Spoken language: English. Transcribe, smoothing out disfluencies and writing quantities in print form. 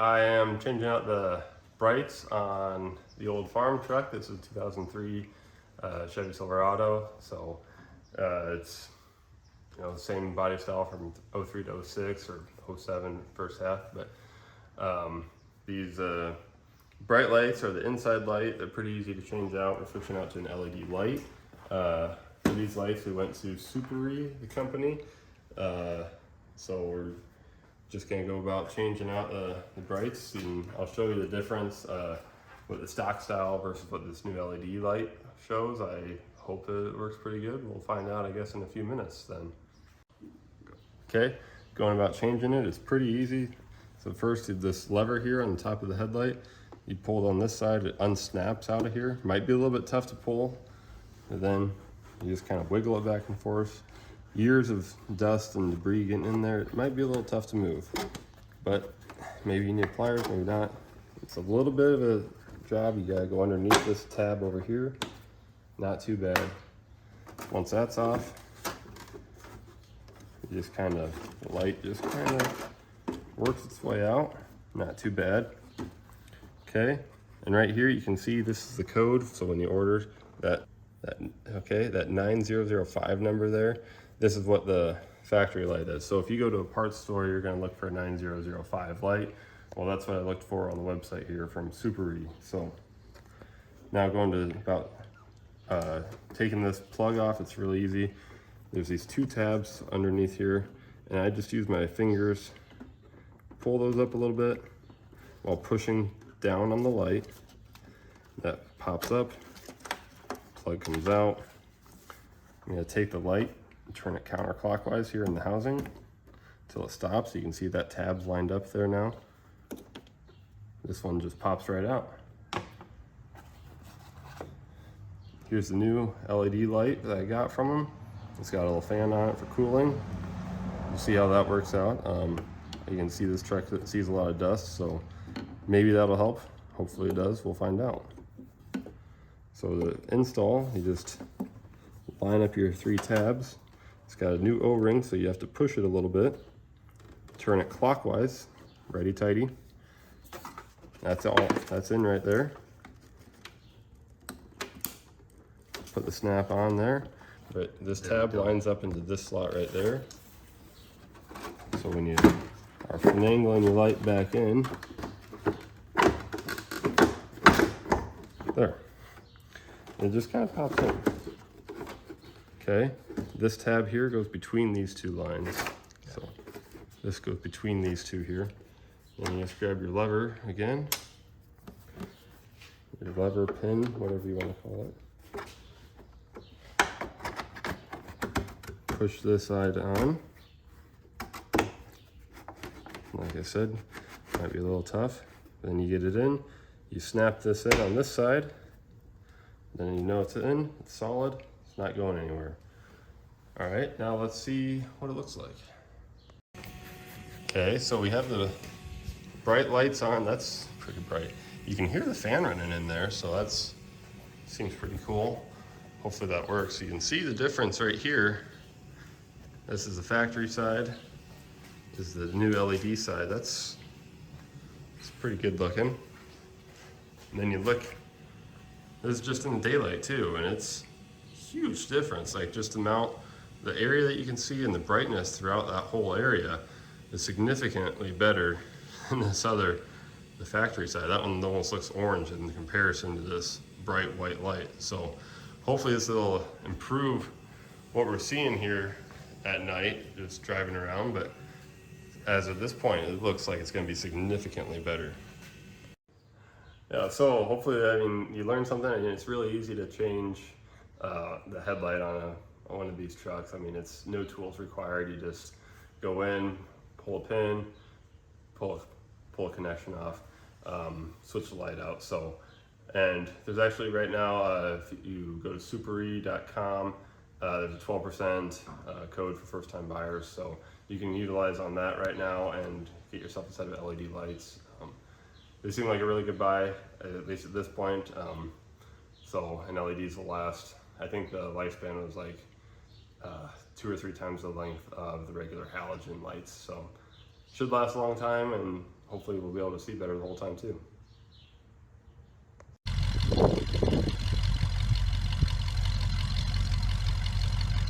I am changing out the brights on the old farm truck. This is 2003 Chevy Silverado. So it's the same body style from 03 to 06 or 07 first half. But these bright lights are the inside light. They're pretty easy to change out. We're switching out to an LED light. For these lights, we went to Suparee, the company. So we're just gonna go about changing out the brights, and I'll show you the difference with the stock style versus what this new LED light shows. I hope it works pretty good. We'll find out, I guess, in a few minutes then. Okay, going about changing it is pretty easy. So first, this lever here on the top of the headlight, you pull it on this side, it unsnaps out of here. Might be a little bit tough to pull, and then you just kind of wiggle it back and forth. Years of dust and debris getting in there, it might be a little tough to move, but maybe you need pliers, maybe not. It's a little bit of a job. You gotta go underneath this tab over here. Not too bad. Once that's off, you just kind of, the light just kind of works its way out. Not too bad. Okay, and right here you can see this is the code. So when you order that 9005 number there, this is what the factory light is. So if you go to a parts store, you're gonna look for a 9005 light. Well, that's what I looked for on the website here from Suparee. So now going to about taking this plug off, it's really easy. There's these two tabs underneath here, and I just use my fingers, pull those up a little bit while pushing down on the light. That pops up, plug comes out. I'm gonna take the light, turn it counterclockwise here in the housing until it stops. You can see that tab's lined up there now. This one just pops right out. Here's the new LED light that I got from them. It's got a little fan on it for cooling. You see how that works out. You can see this truck sees a lot of dust, so maybe that'll help. Hopefully it does, we'll find out. So the install, you just line up your three tabs. It's got a new O-ring, so you have to push it a little bit. Turn it clockwise, righty tighty. That's all, that's in right there. Put the snap on there, but this tab lines up into this slot right there. So when you are finagling your light back in, there, it just kind of pops in. Okay, this tab here goes between these two lines. So this goes between these two here. And you just grab your lever again, your lever pin, whatever you want to call it. Push this side on. Like I said, might be a little tough. Then you get it in, you snap this in on this side, then you know it's in, it's solid, it's not going anywhere. All right, now let's see what it looks like. Okay, so we have the bright lights on. That's pretty bright. You can hear the fan running in there, so that's seems pretty cool. Hopefully that works. You can see the difference right here. This is the factory side. This is the new LED side. It's pretty good looking. And then you look, this is just in the daylight too, and it's huge difference. Like just the area that you can see and the brightness throughout that whole area is significantly better than this other, the factory side. That one almost looks orange in comparison to this bright white light. So hopefully this will improve what we're seeing here at night, just driving around. But as of this point, it looks like it's going to be significantly better. Yeah, so hopefully, I mean, you learned something. I mean, it's really easy to change the headlight on one of these trucks. I mean, it's no tools required. You just go in, pull a pin, pull a connection off, switch the light out. So, and there's actually right now, if you go to suparee.com, there's a 12% code for first-time buyers. So you can utilize on that right now and get yourself a set of LED lights. They seem like a really good buy, at least at this point. So, and LEDs will last, I think the lifespan was like 2 or 3 times the length of the regular halogen lights. So should last a long time, and hopefully we'll be able to see better the whole time too.